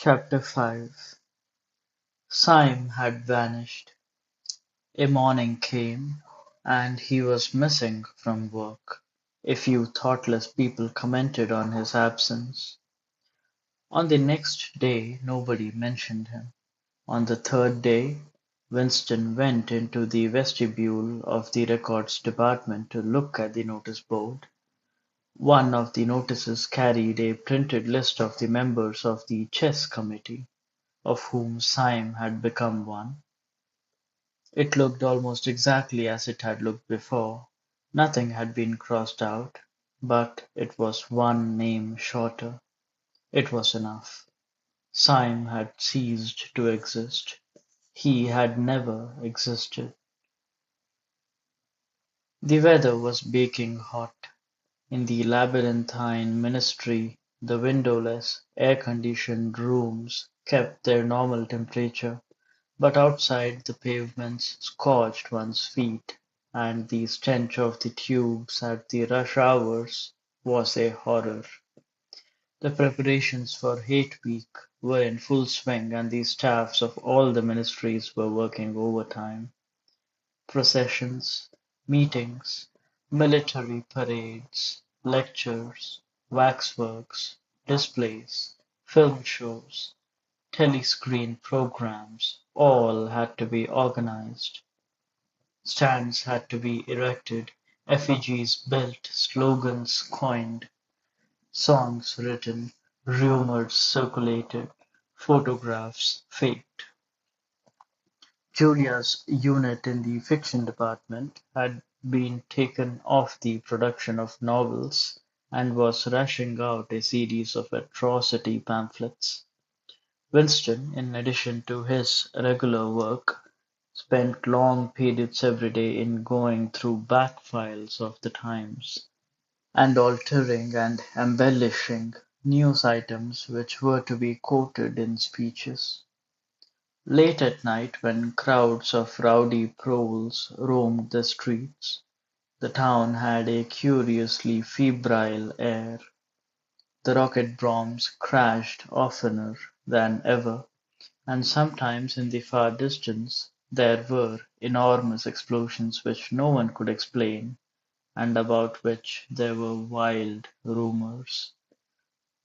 Chapter 5. Syme had vanished. A morning came, and he was missing from work. A few thoughtless people commented on his absence. On the next day nobody mentioned him. On the third day, Winston went into the vestibule of the Records Department to look at the notice board. One of the notices carried a printed list of the members of the chess committee, of whom Syme had become one. It looked almost exactly as it had looked before. Nothing had been crossed out, but it was one name shorter. It was enough. Syme had ceased to exist. He had never existed. The weather was baking hot. In the labyrinthine ministry, the windowless, air-conditioned rooms kept their normal temperature. But outside the pavements scorched one's feet, and the stench of the tubes at the rush hours was a horror. The preparations for Hate Week were in full swing, and the staffs of all the ministries were working overtime. Processions, meetings, military parades, lectures, waxworks, displays, film shows, telescreen programs all had to be organized. Stands had to be erected, effigies built, slogans coined, songs written, rumors circulated, photographs faked. Julia's unit in the fiction department had been taken off the production of novels and was rushing out a series of atrocity pamphlets. Winston, in addition to his regular work, spent long periods every day in going through back files of the Times, and altering and embellishing news items which were to be quoted in speeches. Late at night, when crowds of rowdy proles roamed the streets, the town had a curiously febrile air. The rocket bombs crashed oftener than ever, and sometimes in the far distance there were enormous explosions which no one could explain, and about which there were wild rumors.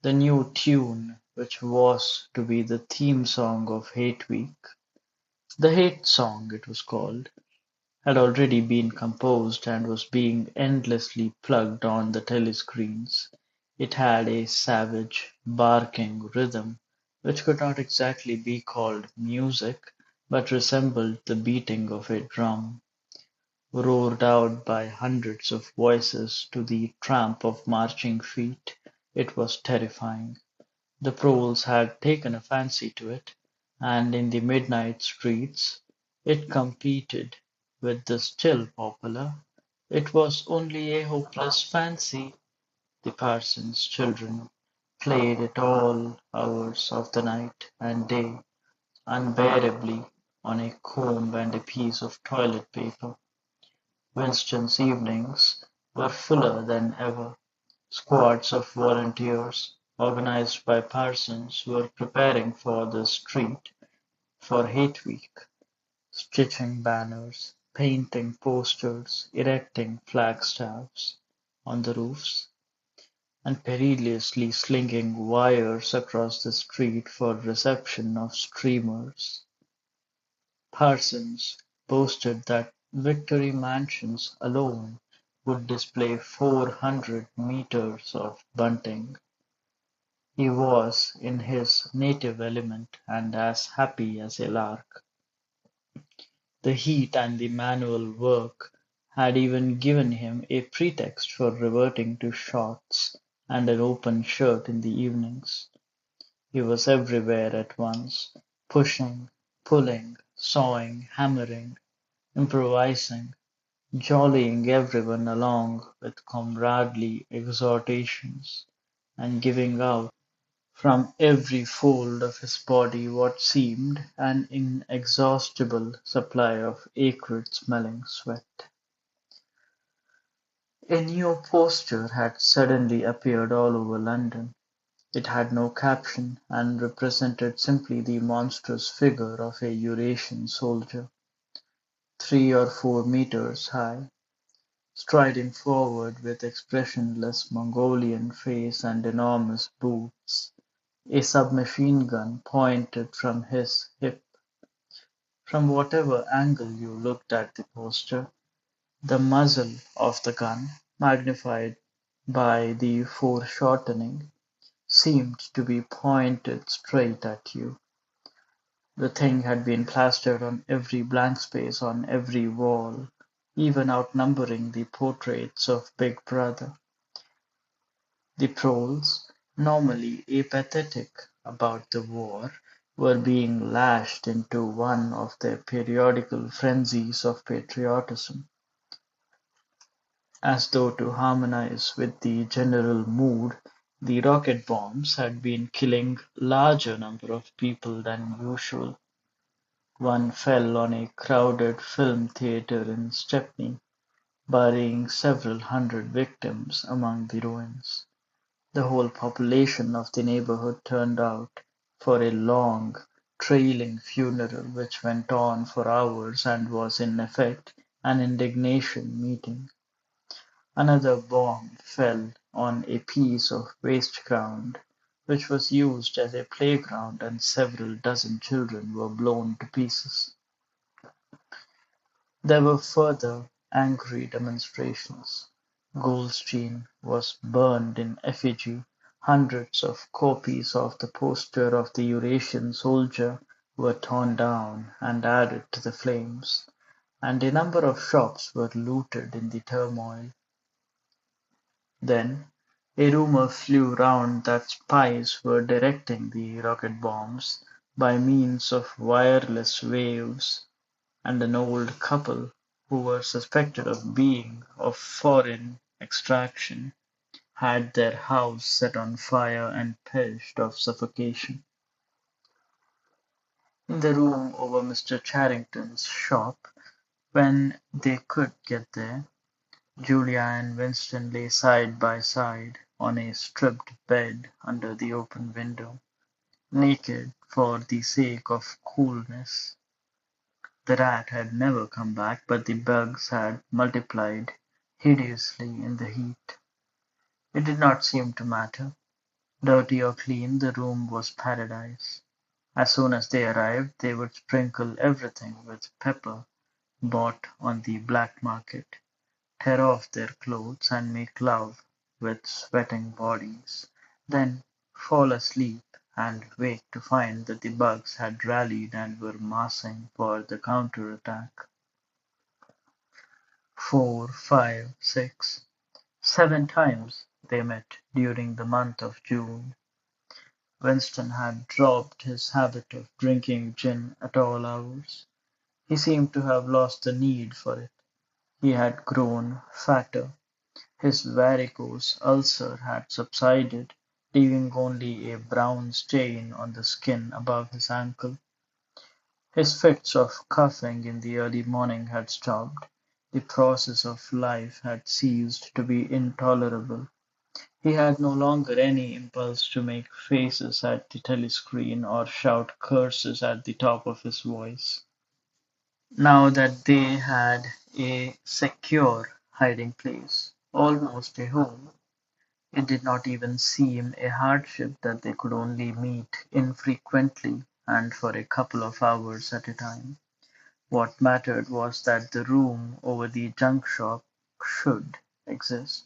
The new tune, which was to be the theme song of Hate Week, the Hate Song it was called, had already been composed and was being endlessly plugged on the telescreens. It had a savage, barking rhythm which could not exactly be called music, but resembled the beating of a drum, roared out by hundreds of voices to the tramp of marching feet. It was terrifying. The proles had taken a fancy to it, and in the midnight streets it competed with the still popular "It was only a hopeless fancy." The parson's children played at all hours of the night and day, unbearably, on a comb and a piece of toilet paper. Winston's evenings were fuller than ever. Squads of volunteers, organized by parsons, were preparing for the street for Hate Week, stitching banners, painting posters, erecting flagstaffs on the roofs, and perilously slinging wires across the street for reception of streamers. Parsons boasted that Victory Mansions alone would display 400 meters of bunting. He was in his native element and as happy as a lark. The heat and the manual work had even given him a pretext for reverting to shorts and an open shirt in the evenings. He was everywhere at once, pushing, pulling, sawing, hammering, improvising, jollying everyone along with comradely exhortations, and giving out from every fold of his body what seemed an inexhaustible supply of acrid-smelling sweat. A new poster had suddenly appeared all over London. It had no caption, and represented simply the monstrous figure of a Eurasian soldier, 3 or 4 meters high, striding forward with expressionless Mongolian face and enormous boots, a submachine gun pointed from his hip. From whatever angle you looked at the poster, the muzzle of the gun, magnified by the foreshortening, seemed to be pointed straight at you. The thing had been plastered on every blank space on every wall, even outnumbering the portraits of Big Brother. The trolls, normally apathetic about the war, were being lashed into one of their periodical frenzies of patriotism, as though to harmonize with the general mood. The rocket bombs had been killing larger number of people than usual. One fell on a crowded film theater in Stepney, burying several hundred victims among the ruins. The whole population of the neighborhood turned out for a long, trailing funeral which went on for hours and was in effect an indignation meeting. Another bomb fell on a piece of waste ground which was used as a playground, and several dozen children were blown to pieces. There were further angry demonstrations. Goldstein was burned in effigy, hundreds of copies of the poster of the Eurasian soldier were torn down and added to the flames, and a number of shops were looted in the turmoil. Then a rumor flew round that spies were directing the rocket bombs by means of wireless waves, and an old couple, who were suspected of being of foreign extraction, had their house set on fire and perished of suffocation. In the room over Mr. Charrington's shop, when they could get there, Julia and Winston lay side by side on a stripped bed under the open window, naked for the sake of coolness. The rat had never come back, but the bugs had multiplied hideously in the heat. It did not seem to matter. Dirty or clean, the room was paradise. As soon as they arrived, they would sprinkle everything with pepper bought on the black market, tear off their clothes, and make love with sweating bodies, then fall asleep and wake to find that the bugs had rallied and were massing for the counter-attack. 4, 5, 6, 7 times they met during the month of June. Winston had dropped his habit of drinking gin at all hours. He seemed to have lost the need for it. He had grown fatter. His varicose ulcer had subsided, leaving only a brown stain on the skin above his ankle. His fits of coughing in the early morning had stopped. The process of life had ceased to be intolerable. He had no longer any impulse to make faces at the telescreen or shout curses at the top of his voice. Now that they had a secure hiding place, almost a home, it did not even seem a hardship that they could only meet infrequently and for a couple of hours at a time. What mattered was that the room over the junk shop should exist.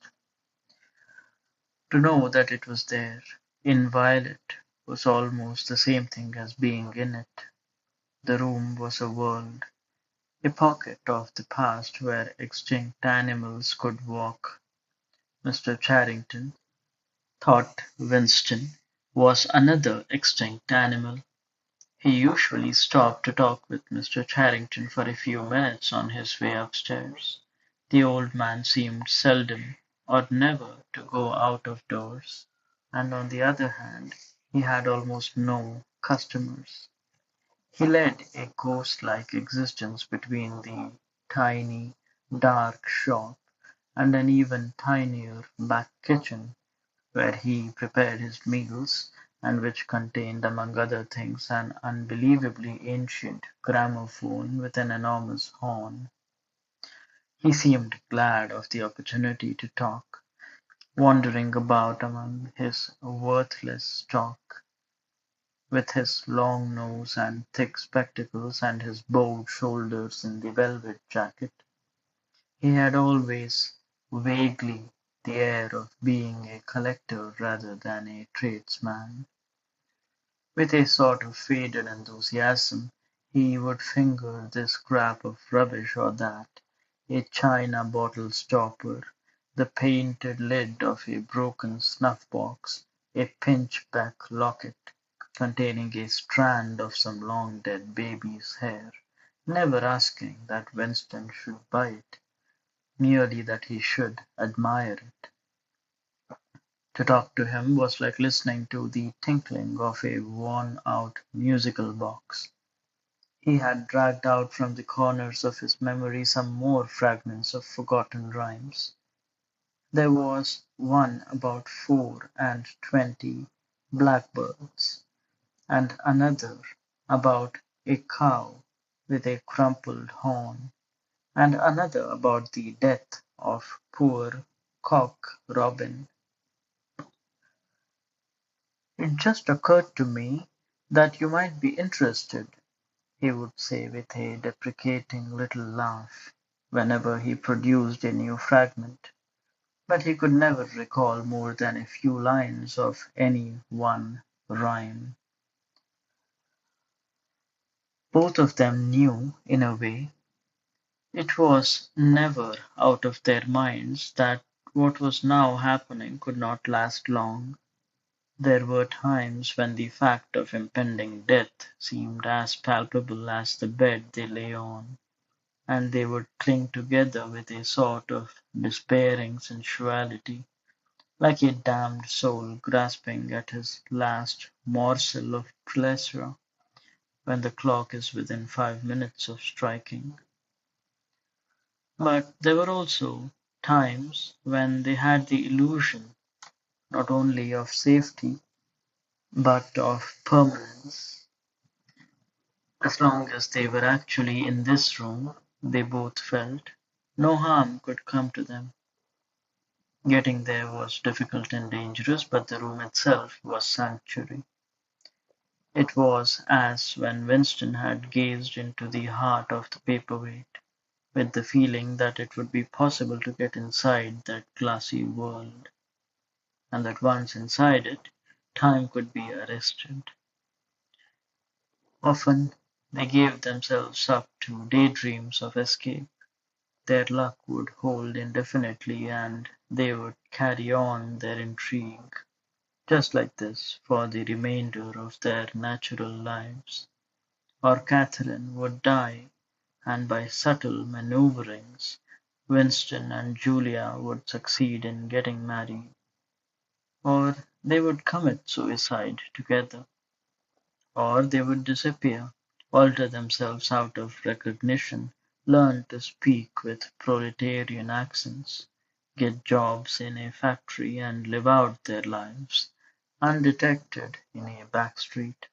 To know that it was there, inviolate, was almost the same thing as being in it. The room was a world, a pocket of the past where extinct animals could walk. Mr. Charrington, thought Winston, was another extinct animal. He usually stopped to talk with Mr. Charrington for a few minutes on his way upstairs. The old man seemed seldom or never to go out of doors, and on the other hand, he had almost no customers. He led a ghost-like existence between the tiny, dark shop and an even tinier back kitchen, where he prepared his meals, and which contained, among other things, an unbelievably ancient gramophone with an enormous horn. He seemed glad of the opportunity to talk, wandering about among his worthless stock, with his long nose and thick spectacles and his bowed shoulders in the velvet jacket. He had always vaguely the air of being a collector rather than a tradesman. With a sort of faded enthusiasm he would finger this scrap of rubbish or that, a china bottle stopper, the painted lid of a broken snuff-box, a pinchbeck locket containing a strand of some long-dead baby's hair, never asking that Winston should buy it, merely that he should admire it. To talk to him was like listening to the tinkling of a worn-out musical box. He had dragged out from the corners of his memory some more fragments of forgotten rhymes. There was one about 4 and 20 blackbirds, and another about a cow with a crumpled horn, and another about the death of poor Cock Robin. "It just occurred to me that you might be interested," he would say with a deprecating little laugh, whenever he produced a new fragment, but he could never recall more than a few lines of any one rhyme. Both of them knew, in a way, it was never out of their minds that what was now happening could not last long. There were times when the fact of impending death seemed as palpable as the bed they lay on, and they would cling together with a sort of despairing sensuality, like a damned soul grasping at his last morsel of pleasure when the clock is within 5 minutes of striking. But there were also times when they had the illusion not only of safety but of permanence. As long as they were actually in this room, they both felt, no harm could come to them. Getting there was difficult and dangerous, but the room itself was sanctuary. It was as when Winston had gazed into the heart of the paperweight, with the feeling that it would be possible to get inside that glassy world, and that once inside it, time could be arrested. Often they gave themselves up to daydreams of escape. Their luck would hold indefinitely, and they would carry on their intrigue, just like this, for the remainder of their natural lives. Or Catherine would die, and by subtle manoeuvrings Winston and Julia would succeed in getting married. Or they would commit suicide together. Or they would disappear, alter themselves out of recognition, learn to speak with proletarian accents, get jobs in a factory, and live out their lives, undetected in a back street.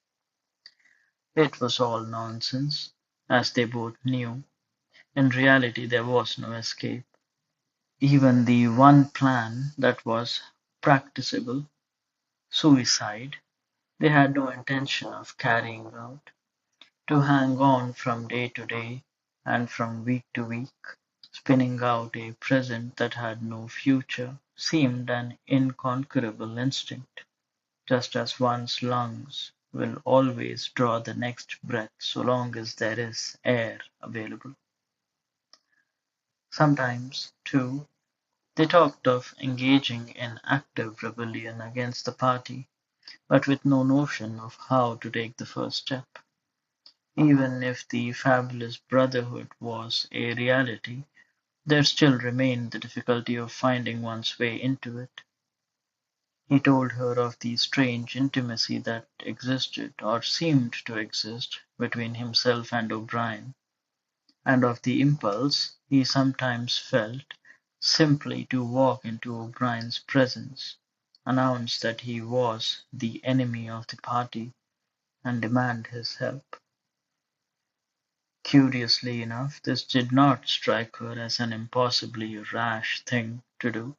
It was all nonsense, as they both knew. In reality there was no escape. Even the one plan that was practicable, suicide, they had no intention of carrying out. To hang on from day to day, and from week to week, spinning out a present that had no future, seemed an inconquerable instinct, just as one's lungs will always draw the next breath so long as there is air available. Sometimes, too, they talked of engaging in active rebellion against the party, but with no notion of how to take the first step. Even if the fabulous brotherhood was a reality, there still remained the difficulty of finding one's way into it. He told her of the strange intimacy that existed, or seemed to exist, between himself and O'Brien, and of the impulse he sometimes felt simply to walk into O'Brien's presence, announce that he was the enemy of the party, and demand his help. Curiously enough, this did not strike her as an impossibly rash thing to do.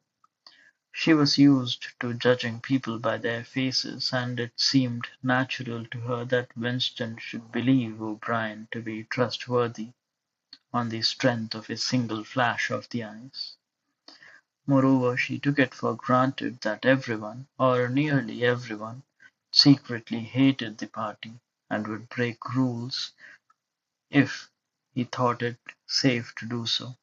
She was used to judging people by their faces, and it seemed natural to her that Winston should believe O'Brien to be trustworthy on the strength of a single flash of the eyes. Moreover, she took it for granted that everyone, or nearly everyone, secretly hated the party and would break rules if he thought it safe to do so.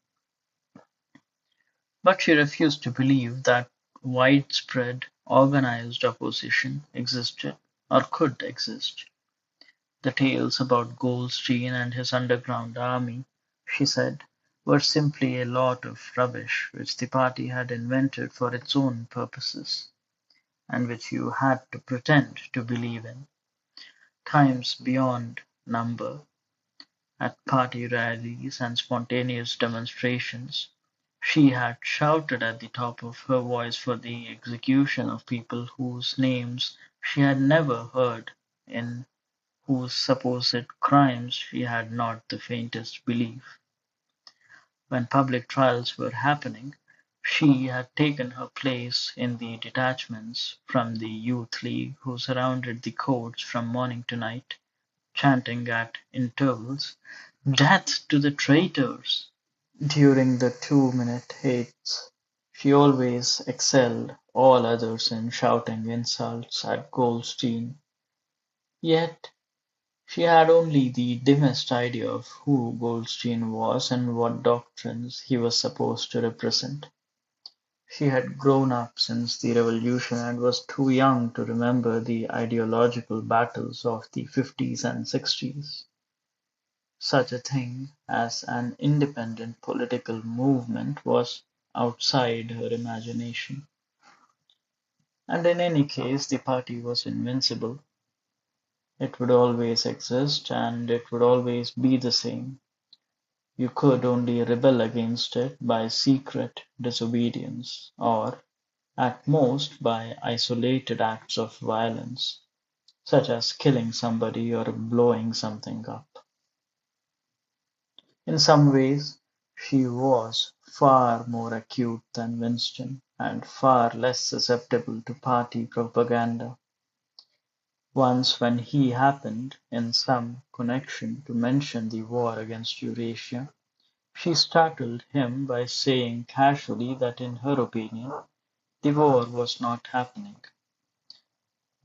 But she refused to believe that widespread, organized opposition existed or could exist. The tales about Goldstein and his underground army, she said, were simply a lot of rubbish which the party had invented for its own purposes, and which you had to pretend to believe in, times beyond number, at party rallies and spontaneous demonstrations. She had shouted at the top of her voice for the execution of people whose names she had never heard, in whose supposed crimes she had not the faintest belief. When public trials were happening, she had taken her place in the detachments from the Youth League who surrounded the courts from morning to night, chanting at intervals, "Death to the traitors!" During the 2-minute hates, she always excelled all others in shouting insults at Goldstein. Yet she had only the dimmest idea of who Goldstein was and what doctrines he was supposed to represent. She had grown up since the Revolution and was too young to remember the ideological battles of the 50s and 60s. Such a thing as an independent political movement was outside her imagination. And in any case, the party was invincible. It would always exist, and it would always be the same. You could only rebel against it by secret disobedience, or, at most, by isolated acts of violence, such as killing somebody or blowing something up. In some ways, she was far more acute than Winston, and far less susceptible to party propaganda. Once when he happened, in some connection, to mention the war against Eurasia, she startled him by saying casually that in her opinion the war was not happening.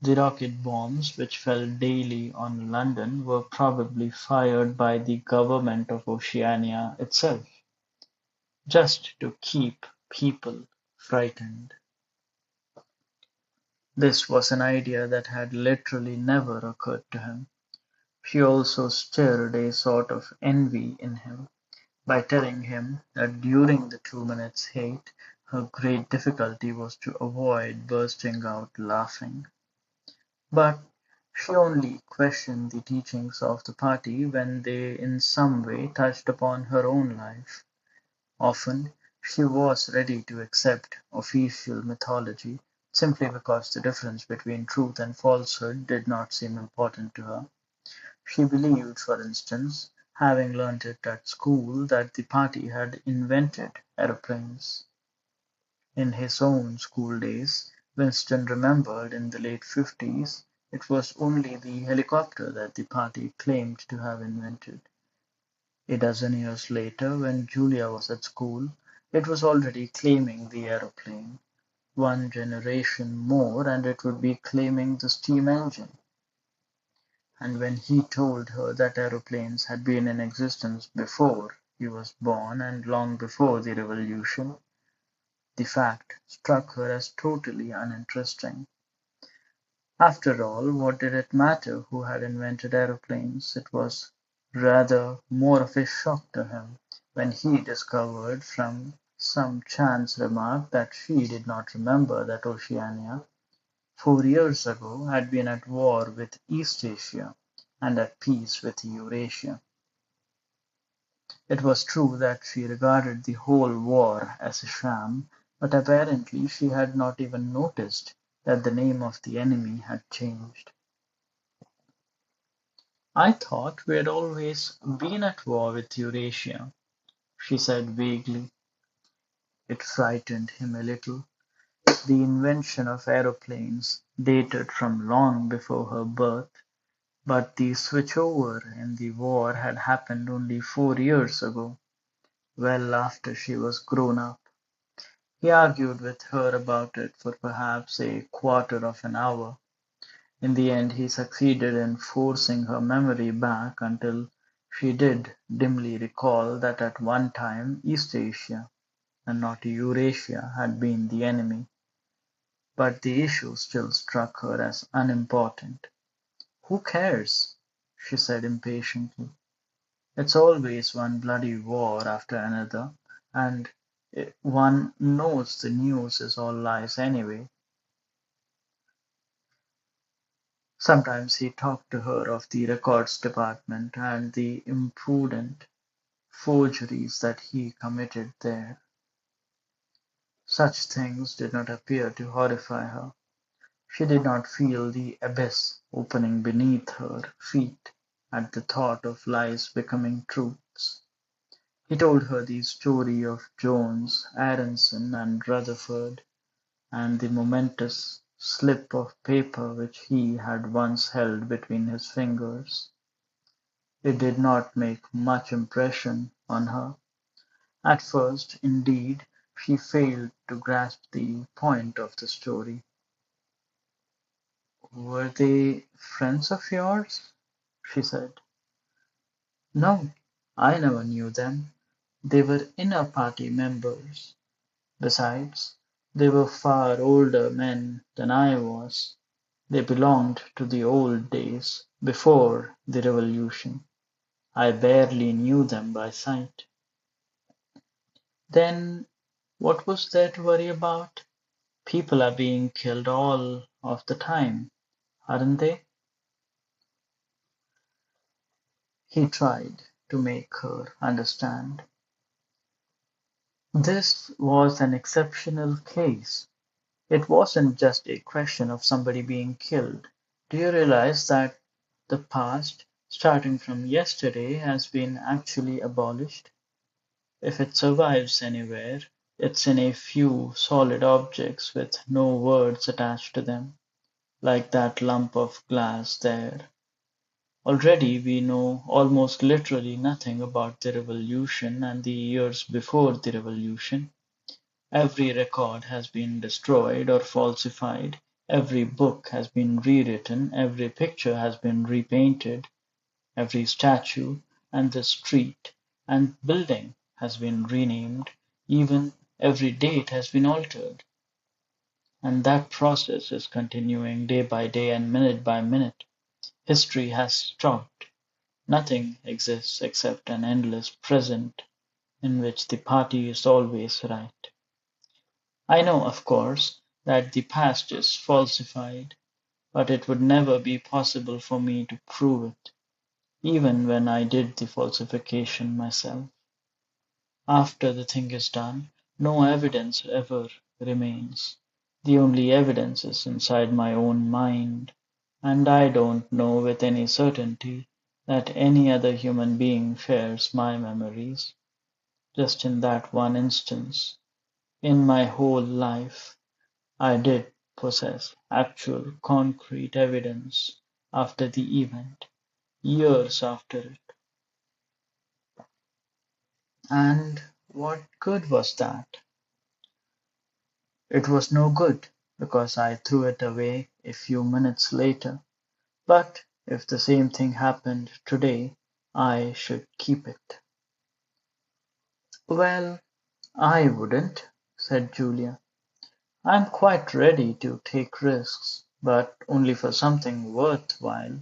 The rocket bombs which fell daily on London were probably fired by the government of Oceania itself, just to keep people frightened. This was an idea that had literally never occurred to him. She also stirred a sort of envy in him by telling him that during the 2 minutes hate her great difficulty was to avoid bursting out laughing. But she only questioned the teachings of the party when they in some way touched upon her own life. Often she was ready to accept official mythology simply because the difference between truth and falsehood did not seem important to her. She believed, for instance, having learnt it at school, that the party had invented aeroplanes. In his own school days, Winston remembered in the late 50s, it was only the helicopter that the party claimed to have invented. A dozen years later, when Julia was at school, it was already claiming the aeroplane. One generation more and it would be claiming the steam engine. And when he told her that aeroplanes had been in existence before he was born and long before the Revolution, the fact struck her as totally uninteresting. After all, what did it matter who had invented aeroplanes? It was rather more of a shock to him when he discovered from some chance remark that she did not remember that Oceania, 4 years ago, had been at war with East Asia and at peace with Eurasia. It was true that she regarded the whole war as a sham, but apparently she had not even noticed that the name of the enemy had changed. "I thought we'd always been at war with Eurasia," she said vaguely. It frightened him a little. The invention of aeroplanes dated from long before her birth, but the switchover in the war had happened only 4 years ago, well after she was grown up. He argued with her about it for perhaps a quarter of an hour. In the end he succeeded in forcing her memory back until she did dimly recall that at one time East Asia, and not Eurasia, had been the enemy. But the issue still struck her as unimportant. "Who cares?" she said impatiently. "It's always one bloody war after another, and one knows the news is all lies anyway." Sometimes he talked to her of the records department and the imprudent forgeries that he committed there. Such things did not appear to horrify her. She did not feel the abyss opening beneath her feet at the thought of lies becoming truths. He told her the story of Jones, Aronson, and Rutherford, and the momentous slip of paper which he had once held between his fingers. It did not make much impression on her. At first, indeed, she failed to grasp the point of the story. "Were they friends of yours?" she said. "No, I never knew them. They were inner party members. Besides, they were far older men than I was. They belonged to the old days, before the Revolution. I barely knew them by sight." "Then what was there to worry about? People are being killed all of the time, aren't they?" He tried to make her understand. This was an exceptional case. It wasn't just a question of somebody being killed. Do you realize that the past, starting from yesterday, has been actually abolished? If it survives anywhere, it's in a few solid objects with no words attached to them, like that lump of glass there. Already we know almost literally nothing about the Revolution and the years before the Revolution. Every record has been destroyed or falsified, every book has been rewritten, every picture has been repainted, every statue and the street and building has been renamed, even every date has been altered. And that process is continuing day by day and minute by minute. History has stopped. Nothing exists except an endless present in which the party is always right. I know, of course, that the past is falsified, but it would never be possible for me to prove it, even when I did the falsification myself. After the thing is done, no evidence ever remains. The only evidence is inside my own mind, and I don't know with any certainty that any other human being shares my memories. Just in that one instance, in my whole life, I did possess actual concrete evidence after the event, years after it. And what good was that? It was no good, because I threw it away a few minutes later. But if the same thing happened today, I should keep it. "Well, I wouldn't," said Julia. "I'm quite ready to take risks, but only for something worthwhile,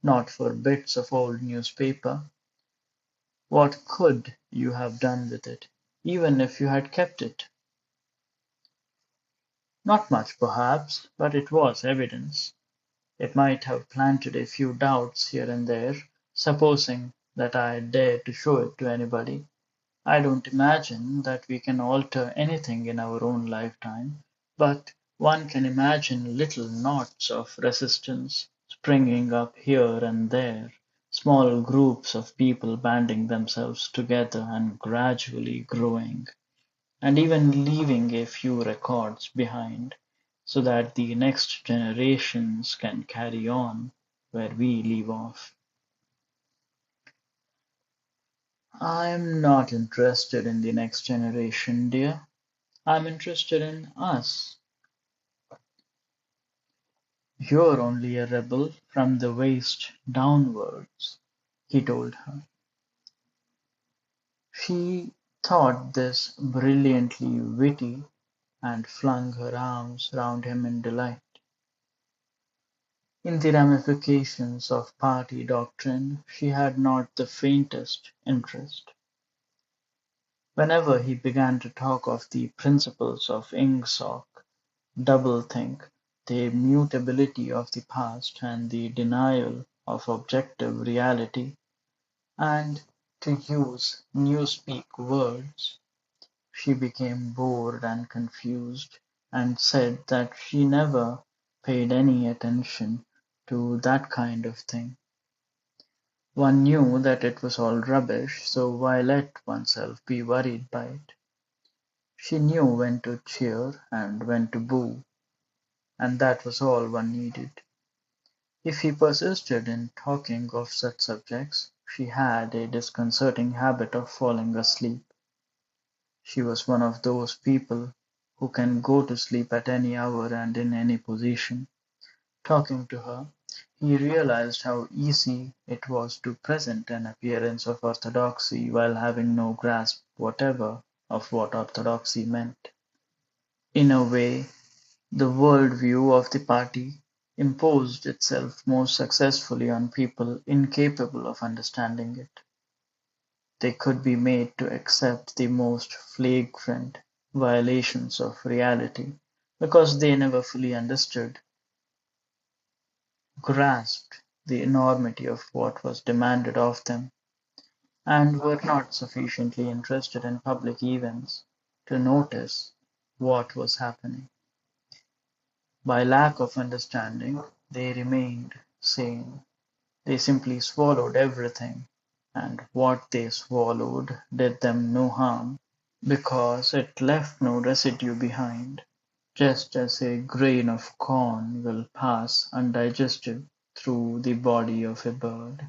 not for bits of old newspaper. What could you have done with it, even if you had kept it?" "Not much, perhaps, but it was evidence. It might have planted a few doubts here and there, supposing that I dared to show it to anybody. I don't imagine that we can alter anything in our own lifetime, but One can imagine little knots of resistance springing up here and there, small groups of people banding themselves together and gradually growing, and even leaving a few records behind, so that the next generations can carry on where we leave off. I'm not interested in the next generation, dear. I'm interested in us. You're only a rebel from the waist downwards, he told her. She thought this brilliantly witty and flung her arms round him in delight. In the ramifications of party doctrine she had not the faintest interest. Whenever he began to talk of the principles of Ingsoc, doublethink, the mutability of the past and the denial of objective reality, and, to use newspeak words, she became bored and confused, and said that she never paid any attention to that kind of thing. One knew that it was all rubbish, so why let oneself be worried by it? She knew when to cheer and when to boo, and that was all one needed. If he persisted in talking of such subjects, she had a disconcerting habit of falling asleep. She was one of those people who can go to sleep at any hour and in any position. Talking to her, he realized how easy it was to present an appearance of orthodoxy while having no grasp whatever of what orthodoxy meant. In a way, the world-view of the party imposed itself most successfully on people incapable of understanding it. They could be made to accept the most flagrant violations of reality because they never fully understood, grasped the enormity of what was demanded of them, and were not sufficiently interested in public events to notice what was happening. By lack of understanding, they remained sane. They simply swallowed everything, and what they swallowed did them no harm, because it left no residue behind, just as a grain of corn will pass undigested through the body of a bird.